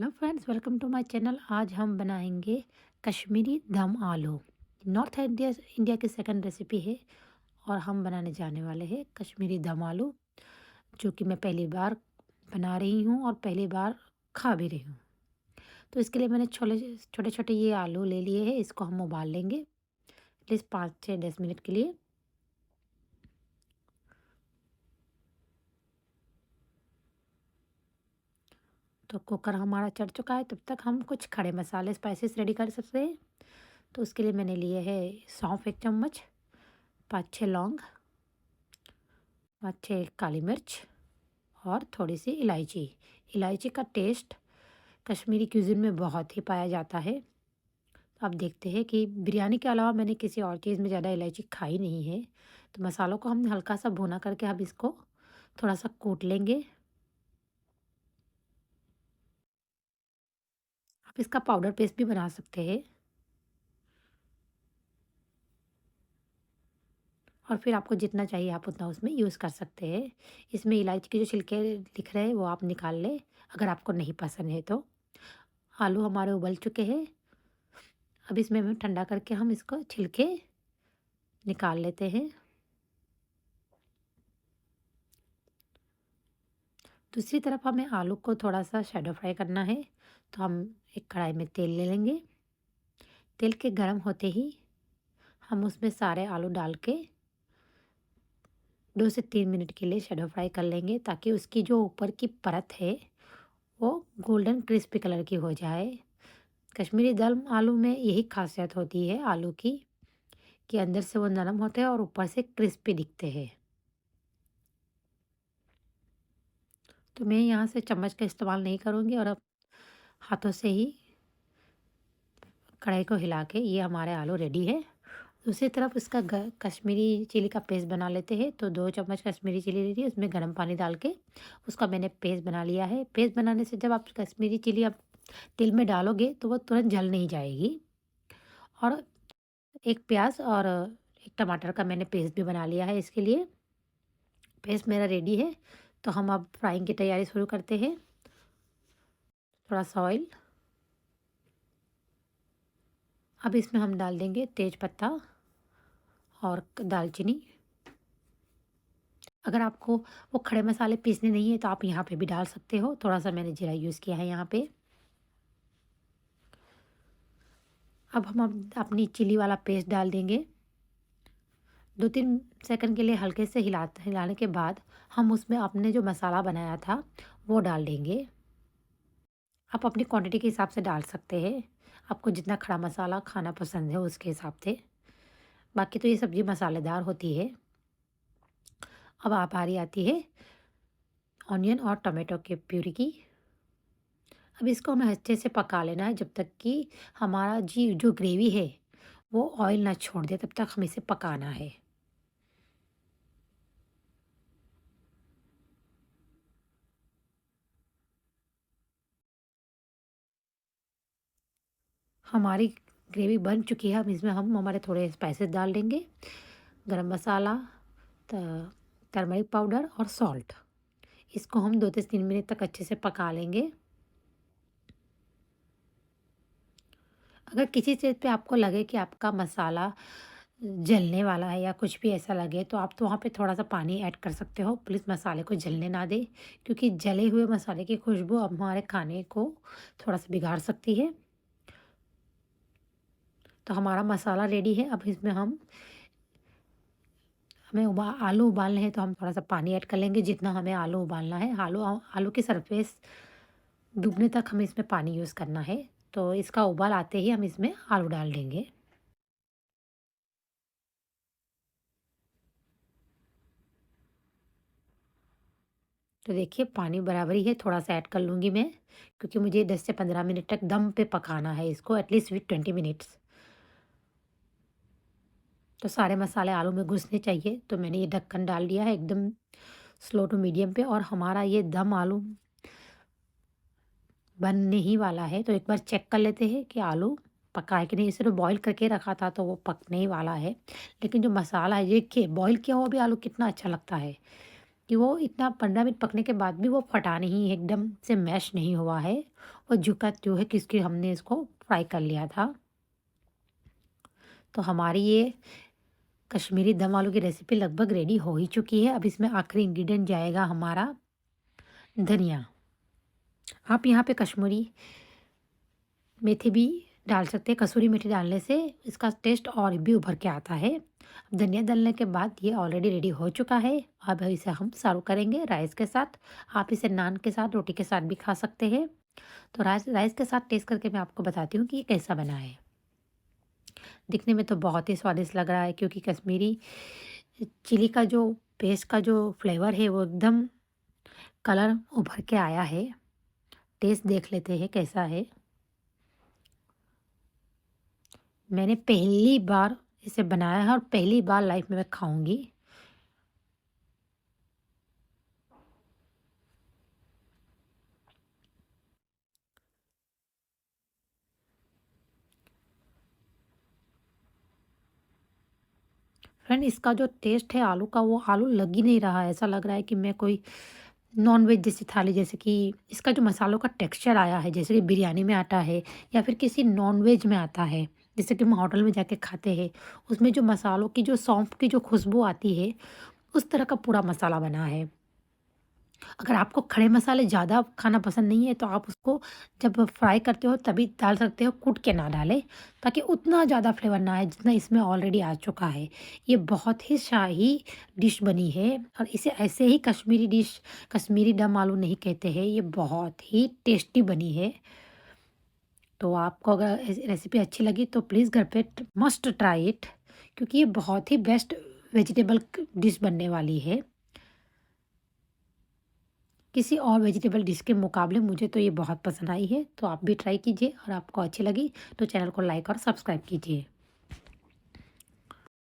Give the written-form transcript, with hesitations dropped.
Hello friends, welcome to my channel. आज हम बनाएंगे Kashmiri dum aloo. North India India की सेकंड रेसिपी है और हम बनाने जाने वाले हैं कश्मीरी दम आलू, जो कि मैं पहली बार बना रही हूँ और पहली बार खा भी रही हूँ। तो इसके लिए मैंने छोटे छोटे छोटे ये आलू ले लिए हैं। इसको हम उबाल लेंगे एटलीस्ट 5 से 10 मिनट के लिए। तो कुकर हमारा चढ़ चुका है, तब तक हम कुछ खड़े मसाले स्पाइसेस रेडी कर सकते हैं। तो उसके लिए मैंने लिए है सौंफ 1 चम्मच, 5 6 लौंग, 5 6 काली मिर्च और थोड़ी सी इलायची। इलायची का टेस्ट कश्मीरी क्यूज़िन में बहुत ही पाया जाता है। अब देखते हैं कि बिरयानी के अलावा मैंने किसी और चीज़ में ज़्यादा इलायची खाई नहीं है। तो मसालों को हमने हल्का सा भुना करके अब इसको थोड़ा सा कूट लेंगे। आप इसका पाउडर पेस्ट भी बना सकते हैं और फिर आपको जितना चाहिए आप उतना उसमें यूज़ कर सकते हैं। इसमें इलायची के जो छिलके दिख रहे हैं वो आप निकाल लें, अगर आपको नहीं पसंद है तो। आलू हमारे उबल चुके हैं। अब इसमें हम ठंडा करके हम इसको छिलके निकाल लेते हैं। दूसरी तरफ हमें आलू को थोड़ा सा शैडो फ्राई करना है। तो हम एक कढ़ाई में तेल ले लेंगे। तेल के गर्म होते ही हम उसमें सारे आलू डाल के 2 से 3 मिनट के लिए शैडो फ्राई कर लेंगे, ताकि उसकी जो ऊपर की परत है वो गोल्डन क्रिस्पी कलर की हो जाए। कश्मीरी दम आलू में यही खासियत होती है आलू की, कि अंदर से वो नरम होते हैं और ऊपर से क्रिस्पी दिखते हैं। तो मैं यहाँ से चम्मच का इस्तेमाल नहीं करूँगी और अब हाथों से ही कढ़ाई को हिला के ये हमारे आलू रेडी है। दूसरी तरफ इसका कश्मीरी चिली का पेस्ट बना लेते हैं। तो 2 चम्मच कश्मीरी चिली ली थी, उसमें गर्म पानी डाल के उसका मैंने पेस्ट बना लिया है। पेस्ट बनाने से जब आप कश्मीरी चिली आप तेल में डालोगे तो वो तुरंत जल नहीं जाएगी। और एक प्याज और एक टमाटर का मैंने पेस्ट भी बना लिया है इसके लिए। पेस्ट मेरा रेडी है। तो हम अब फ्राइंग की तैयारी शुरू करते हैं। थोड़ा सा ऑयल, अब इसमें हम डाल देंगे तेज पत्ता और दालचीनी। अगर आपको वो खड़े मसाले पीसने नहीं है तो आप यहाँ पे भी डाल सकते हो। थोड़ा सा मैंने जीरा यूज़ किया है यहाँ पे। अब अपनी चिली वाला पेस्ट डाल देंगे। 2 3 सेकंड के लिए हल्के से हिलाने के बाद हम उसमें अपने जो मसाला बनाया था वो डाल देंगे। आप अपनी क्वांटिटी के हिसाब से डाल सकते हैं, आपको जितना खड़ा मसाला खाना पसंद है उसके हिसाब से। बाकी तो ये सब्ज़ी मसालेदार होती है। अब आ बारी आती है ऑनियन और टमाटो के प्यूरी की। अब इसको हमें अच्छे से पका लेना है, जब तक कि हमारा जी जो ग्रेवी है वो ऑयल ना छोड़ दे, तब तक हमें इसे पकाना है। हमारी ग्रेवी बन चुकी है। अब इसमें हम हमारे थोड़े स्पाइसेस डाल देंगे। गरम मसाला, टर्मरिक पाउडर और सॉल्ट। इसको हम 2 से 3 मिनट तक अच्छे से पका लेंगे। अगर किसी चीज़ पे आपको लगे कि आपका मसाला जलने वाला है या कुछ भी ऐसा लगे, तो आप तो वहाँ पे थोड़ा सा पानी ऐड कर सकते हो। प्लीज़ मसाले को जलने ना दें, क्योंकि जले हुए मसाले की खुशबू अब हमारे खाने को थोड़ा सा बिगाड़ सकती है। तो हमारा मसाला रेडी है। अब इसमें हमें आलू उबालने हैं, तो हम थोड़ा सा पानी ऐड कर लेंगे जितना हमें आलू उबालना है। आलू आलू की सरफेस डूबने तक हमें इसमें पानी यूज़ करना है। तो इसका उबाल आते ही हम इसमें आलू डाल देंगे। तो देखिए पानी बराबर ही है, थोड़ा सा ऐड कर लूँगी मैं, क्योंकि मुझे 10 से 15 मिनट तक दम पे पकाना है इसको, एटलीस्ट विथ 20 मिनट्स। तो सारे मसाले आलू में घुसने चाहिए। तो मैंने ये ढक्कन डाल दिया है एकदम स्लो टू मीडियम पे, और हमारा ये दम आलू बनने ही वाला है। तो एक बार चेक कर लेते हैं कि आलू पका है कि नहीं। इसे तो बॉईल करके रखा था तो वो पकने ही वाला है। लेकिन जो मसाला है, देखिए बॉईल किया हुआ भी आलू कितना अच्छा लगता है, कि वो इतना 15 मिनट पकने के बाद भी वो फटा नहीं, एकदम से मैश नहीं हुआ है। और झुका जो है किसकी हमने इसको फ्राई कर लिया था। तो हमारी ये कश्मीरी दम आलू की रेसिपी लगभग रेडी हो ही चुकी है। अब इसमें आखिरी इंग्रेडिएंट जाएगा हमारा धनिया। आप यहाँ पे कश्मीरी मेथी भी डाल सकते हैं। कसूरी मेथी डालने से इसका टेस्ट और भी उभर के आता है। अब धनिया डालने के बाद ये ऑलरेडी रेडी हो चुका है। अब इसे हम सर्व करेंगे राइस के साथ। आप इसे नान के साथ, रोटी के साथ भी खा सकते हैं। तो राइस राइस के साथ टेस्ट करके मैं आपको बताती हूँ कि ये कैसा बना है। दिखने में तो बहुत ही स्वादिष्ट लग रहा है, क्योंकि कश्मीरी चिली का जो पेस्ट का जो फ्लेवर है वो एकदम कलर उभर के आया है। टेस्ट देख लेते हैं कैसा है। मैंने पहली बार इसे बनाया है और पहली बार लाइफ में मैं खाऊंगी। फ्रेंड, इसका जो टेस्ट है आलू का, वो आलू लग ही नहीं रहा है। ऐसा लग रहा है कि मैं कोई नॉन-वेज जैसी थाली, जैसे कि इसका जो मसालों का टेक्सचर आया है, जैसे कि बिरयानी में आता है या फिर किसी नॉन-वेज में आता है, जैसे कि हम होटल में जाके खाते हैं, उसमें जो मसालों की जो सौंफ की जो खुशबू आती है, उस तरह का पूरा मसाला बना है। अगर आपको खड़े मसाले ज़्यादा खाना पसंद नहीं है, तो आप उसको जब फ्राई करते हो तभी डाल सकते हो, कूट के ना डालें, ताकि उतना ज़्यादा फ्लेवर ना आए जितना इसमें ऑलरेडी आ चुका है। ये बहुत ही शाही डिश बनी है और इसे ऐसे ही कश्मीरी डिश, कश्मीरी दम आलू नहीं कहते हैं, ये बहुत ही टेस्टी बनी है। तो आपको अगर रेसिपी अच्छी लगी तो प्लीज़ घर पे मस्ट ट्राई इट, क्योंकि ये बहुत ही बेस्ट वेजिटेबल डिश बनने वाली है। किसी और वेजिटेबल डिश के मुकाबले मुझे तो ये बहुत पसंद आई है। तो आप भी ट्राई कीजिए और आपको अच्छी लगी तो चैनल को लाइक और सब्सक्राइब कीजिए।